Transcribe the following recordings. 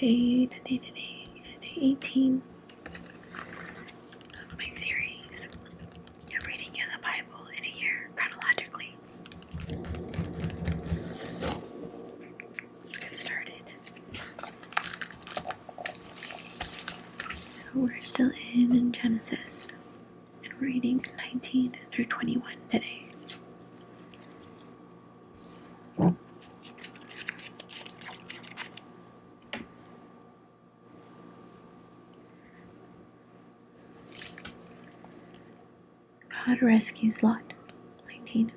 Day 18 of my series of reading you the Bible in a year chronologically. Let's get started. So we're still in Genesis, and we're reading 19 through 21 today. God rescues Lot. 19.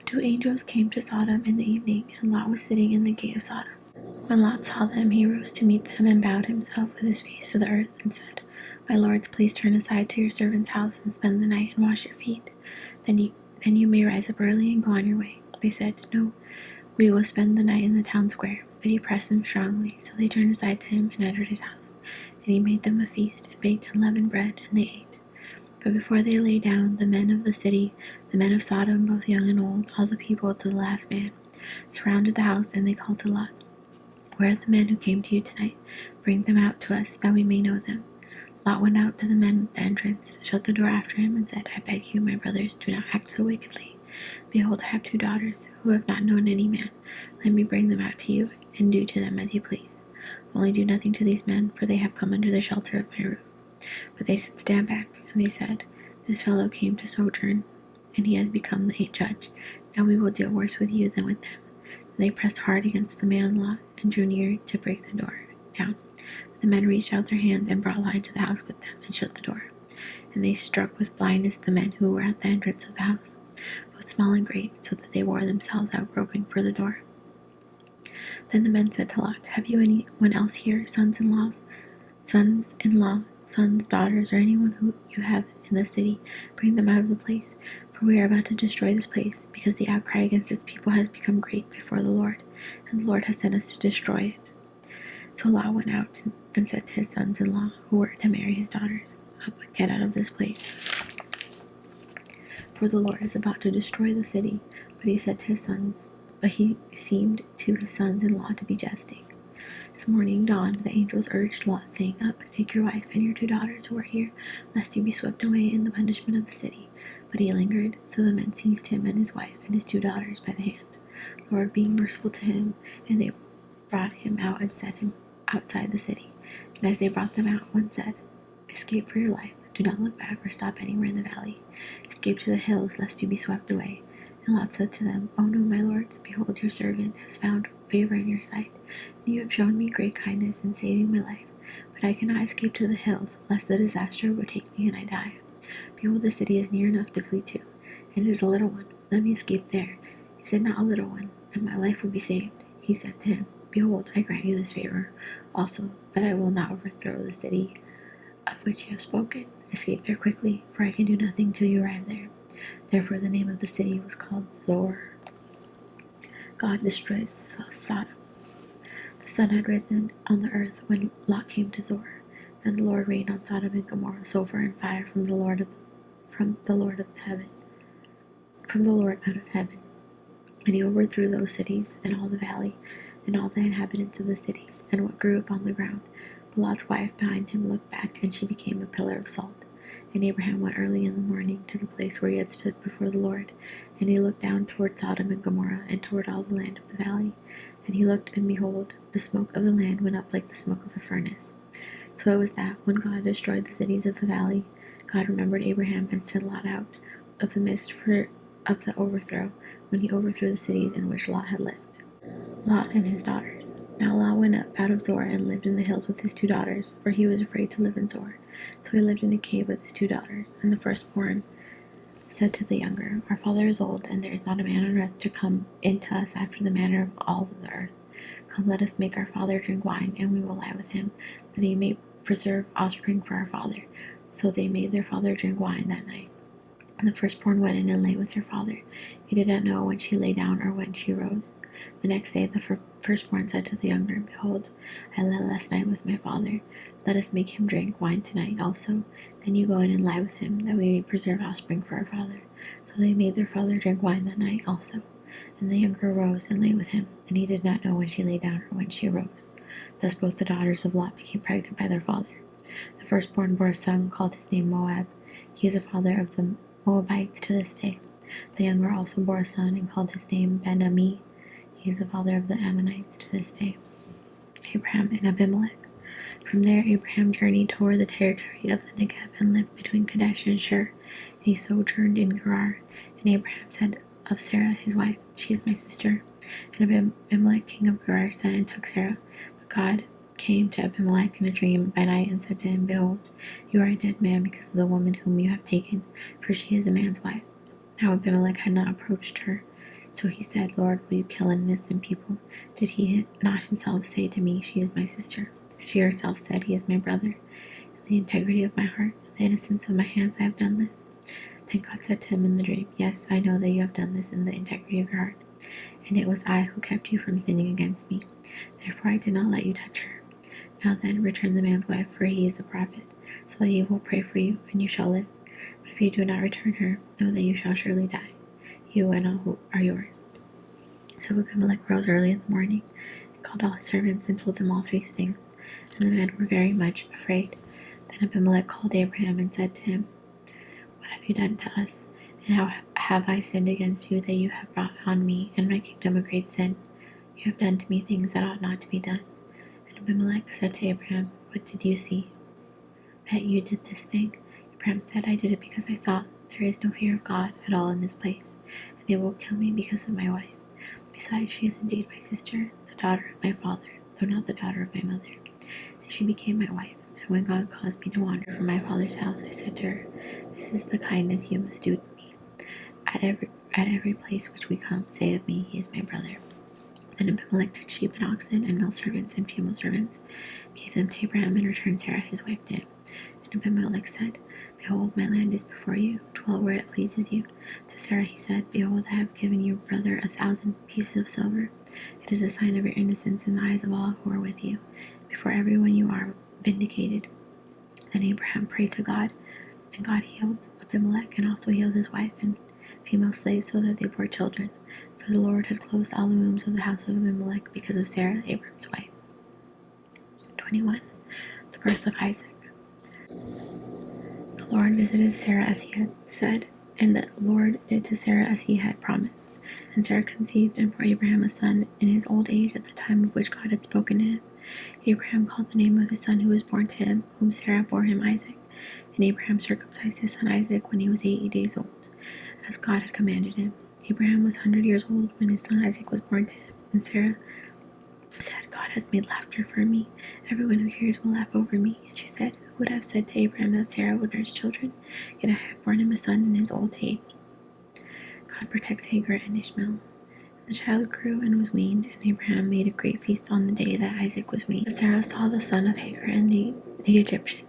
2 angels came to Sodom in the evening, and Lot was sitting in the gate of Sodom. When Lot saw them, he rose to meet them and bowed himself with his face to the earth and said, "My lords, please turn aside to your servant's house and spend the night and wash your feet. Then you may rise up early and go on your way." They said, "No, we will spend the night in the town square." But he pressed them strongly, so they turned aside to him and entered his house. And he made them a feast and baked unleavened bread, and they ate. But before they lay down, the men of the city, the men of Sodom, both young and old, all the people to the last man, surrounded the house, and they called to Lot, "Where are the men who came to you tonight? Bring them out to us, that we may know them." Lot went out to the men at the entrance, shut the door after him, and said, "I beg you, my brothers, do not act so wickedly. Behold, I have 2 daughters, who have not known any man. Let me bring them out to you, and do to them as you please. Only do nothing to these men, for they have come under the shelter of my roof." But they said, "Stand back." And they said, "This fellow came to sojourn, and he has become the judge. Now we will deal worse with you than with them." Then they pressed hard against the man Lot, and drew near to break the door down. But the men reached out their hands and brought Lot into the house with them, and shut the door. And they struck with blindness the men who were at the entrance of the house, both small and great, so that they wore themselves out groping for the door. Then the men said to Lot, "Have you anyone else here, sons-in-law, sons, daughters, or anyone who you have in the city? Bring them out of the place, for we are about to destroy this place, because the outcry against its people has become great before the Lord, and the Lord has sent us to destroy it." So Lot went out and said to his sons-in-law, who were to marry his daughters, "Up, get out of this place, for the Lord is about to destroy the city." But he seemed to his sons-in-law to be jesting. As morning dawned, the angels urged Lot, saying, "Up, take your wife and your 2 daughters who are here, lest you be swept away in the punishment of the city." But he lingered, so the men seized him and his wife and his 2 daughters by the hand, the Lord being merciful to him, and they brought him out and set him outside the city. And as they brought them out, one said, "Escape for your life. Do not look back or stop anywhere in the valley. Escape to the hills, lest you be swept away." And Lot said to them, "Oh no, my lords, behold, your servant has found favor in your sight, and you have shown me great kindness in saving my life. But I cannot escape to the hills, lest the disaster overtake me and I die. Behold, the city is near enough to flee to, and it is a little one. Let me escape there." He said, "Not a little one, and my life will be saved." He said to him, "Behold, I grant you this favor also, that I will not overthrow the city of which you have spoken. Escape there quickly, for I can do nothing till you arrive there." Therefore the name of the city was called Zoar. God destroys Sodom. The sun had risen on the earth when Lot came to Zoar. Then the Lord rained on Sodom and Gomorrah sulfur and fire from the Lord out of heaven. And he overthrew those cities, and all the valley, and all the inhabitants of the cities, and what grew upon the ground. But Lot's wife behind him looked back, and she became a pillar of salt. And Abraham went early in the morning to the place where he had stood before the Lord, and he looked down toward Sodom and Gomorrah, and toward all the land of the valley. And he looked, and behold, the smoke of the land went up like the smoke of a furnace. So it was that, when God destroyed the cities of the valley, God remembered Abraham and sent Lot out of the midst of the overthrow, when he overthrew the cities in which Lot had lived. Lot and his daughters. Now Lot went up out of Zoar and lived in the hills with his 2 daughters, for he was afraid to live in Zoar. So he lived in a cave with his 2 daughters. And the firstborn said to the younger, "Our father is old, and there is not a man on earth to come in to us after the manner of all the earth. Come, let us make our father drink wine, and we will lie with him, that he may preserve offspring for our father." So they made their father drink wine that night. And the firstborn went in and lay with her father. He did not know when she lay down or when she rose. The next day the firstborn said to the younger, "Behold, I lay last night with my father. Let us make him drink wine tonight also. Then you go in and lie with him, that we may preserve offspring for our father." So they made their father drink wine that night also. And the younger rose and lay with him, and he did not know when she lay down or when she arose. Thus both the daughters of Lot became pregnant by their father. The firstborn bore a son, called his name Moab. He is the father of the Moabites to this day. The younger also bore a son, and called his name Ben-Ami. He is the father of the Ammonites to this day. Abraham and Abimelech. From there Abraham journeyed toward the territory of the Negev and lived between Kadesh and Shur. And he sojourned in Gerar. And Abraham said of Sarah his wife, "She is my sister." And Abimelech king of Gerar sent and took Sarah. But God came to Abimelech in a dream by night and said to him, "Behold, you are a dead man because of the woman whom you have taken, for she is a man's wife." Now Abimelech had not approached her. So he said, "Lord, will you kill an innocent people? Did he not himself say to me, 'She is my sister'?" And she herself said, "He is my brother. In the integrity of my heart, and the innocence of my hands, I have done this." Then God said to him in the dream, "Yes, I know that you have done this in the integrity of your heart, and it was I who kept you from sinning against me. Therefore I did not let you touch her. Now then, return the man's wife, for he is a prophet, so that he will pray for you, and you shall live. But if you do not return her, know that you shall surely die, you and all who are yours." So Abimelech rose early in the morning, and called all his servants, and told them all these things. And the men were very much afraid. Then Abimelech called Abraham and said to him, "What have you done to us? And how have I sinned against you, that you have brought on me and my kingdom a great sin? You have done to me things that ought not to be done." And Abimelech said to Abraham, "What did you see that you did this thing?" Abraham said, "I did it because I thought, there is no fear of God at all in this place, and they will kill me because of my wife. Besides, she is indeed my sister, the daughter of my father, though not the daughter of my mother. And she became my wife. And when God caused me to wander from my father's house, I said to her, 'This is the kindness you must do to me. At every place which we come, say of me, he is my brother.' Then Abimelech took sheep and oxen and male servants and female servants, gave them to Abraham, and returned Sarah his wife to him. And Abimelech said, 'Behold, my land is before you. Dwell where it pleases you.' To Sarah he said, 'Behold, I have given your brother 1,000 pieces of silver. It is a sign of your innocence in the eyes of all who are with you. Before everyone you are vindicated.' Then Abraham prayed to God, and God healed Abimelech, and also healed his wife and female slaves, so that they bore children. For the Lord had closed all the wombs of the house of Abimelech because of Sarah, Abraham's wife. 21. The birth of Isaac. The Lord visited Sarah as he had said, and the Lord did to Sarah as he had promised. And Sarah conceived and bore Abraham a son in his old age, at the time of which God had spoken to him. Abraham called the name of his son who was born to him, whom Sarah bore him, Isaac. And Abraham circumcised his son Isaac when he was 80 days old, as God had commanded him. Abraham was 100 years old when his son Isaac was born to him. And Sarah said, "God has made laughter for me. Everyone who hears will laugh over me." And she said, "Who would have said to Abraham that Sarah would nurse children? Yet I have borne him a son in his old age." God protects Hagar and Ishmael. The child grew and was weaned, and Abraham made a great feast on the day that Isaac was weaned. But Sarah saw the son of Hagar and the Egyptian,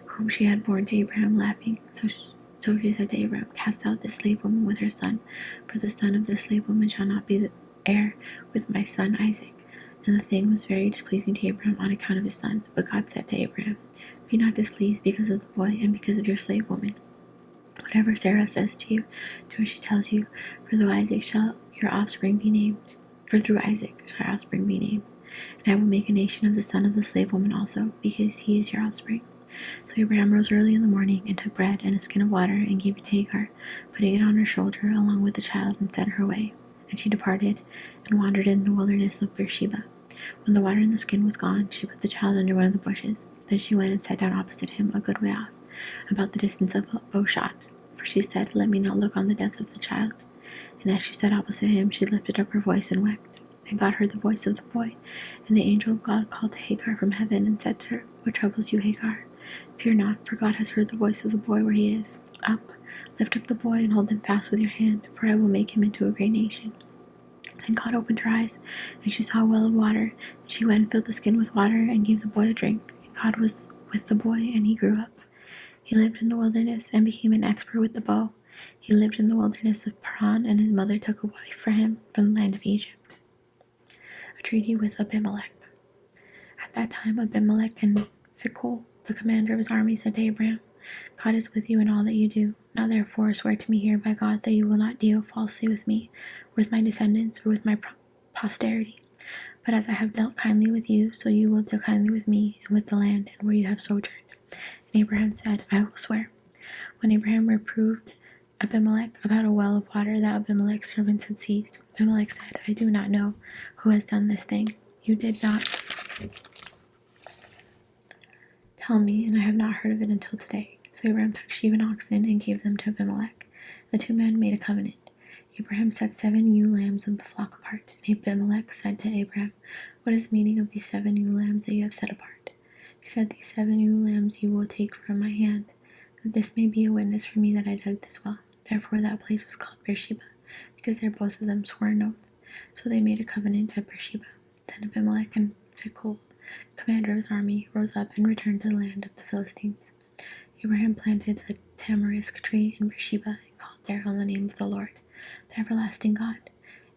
whom she had borne to Abraham, laughing. So she said to Abraham, "Cast out this slave woman with her son, for the son of this slave woman shall not be the heir with my son Isaac." And the thing was very displeasing to Abraham on account of his son. But God said to Abraham, "Be not displeased because of the boy and because of your slave woman. Whatever Sarah says to you, do as she tells you, for through Isaac shall your offspring be named. And I will make a nation of the son of the slave woman also, because he is your offspring." So Abraham rose early in the morning, and took bread and a skin of water, and gave it to Hagar, putting it on her shoulder along with the child, and sent her away. And she departed, and wandered in the wilderness of Beersheba. When the water in the skin was gone, she put the child under one of the bushes. Then she went and sat down opposite him, a good way off, about the distance of a bow shot. For she said, "Let me not look on the death of the child." And as she sat opposite him, she lifted up her voice and wept. And God heard the voice of the boy. And the angel of God called to Hagar from heaven, and said to her, "What troubles you, Hagar? Fear not, for God has heard the voice of the boy where he is. Up, lift up the boy, and hold him fast with your hand, for I will make him into a great nation." Then God opened her eyes, and she saw a well of water. And she went and filled the skin with water, and gave the boy a drink. And God was with the boy, and he grew up. He lived in the wilderness, and became an expert with the bow. He lived in the wilderness of Paran, and his mother took a wife for him from the land of Egypt. A treaty with Abimelech. At that time Abimelech and Phicol, the commander of his army, said to Abraham, "God is with you in all that you do. Now therefore swear to me here by God that you will not deal falsely with me, or with my descendants, or with my posterity." But as I have dealt kindly with you, so you will deal kindly with me and with the land and where you have sojourned. And Abraham said, I will swear. When Abraham reproved Abimelech about a well of water that Abimelech's servants had seized, Abimelech said, I do not know who has done this thing. You did not tell me, and I have not heard of it until today. So Abraham took sheep and oxen and gave them to Abimelech. The two men made a covenant. Abraham set 7 ewe lambs of the flock apart. And Abimelech said to Abraham, What is the meaning of these 7 ewe lambs that you have set apart? He said, These 7 ewe lambs you will take from my hand, that this may be a witness for me that I dug this well. Therefore that place was called Beersheba, because there both of them swore an oath. So they made a covenant at Beersheba. Then Abimelech and Phicol, commander of his army, rose up and returned to the land of the Philistines. Abraham planted a tamarisk tree in Beersheba and called there on the name of the Lord, the everlasting God.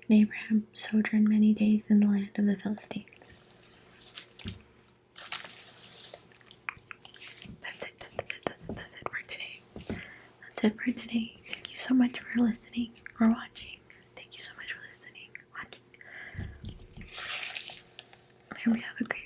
And Abraham sojourned many days in the land of the Philistines. That's it for today. That's it for today. Thank you so much for listening or watching. Thank you so much for listening, watching. I hope you have a great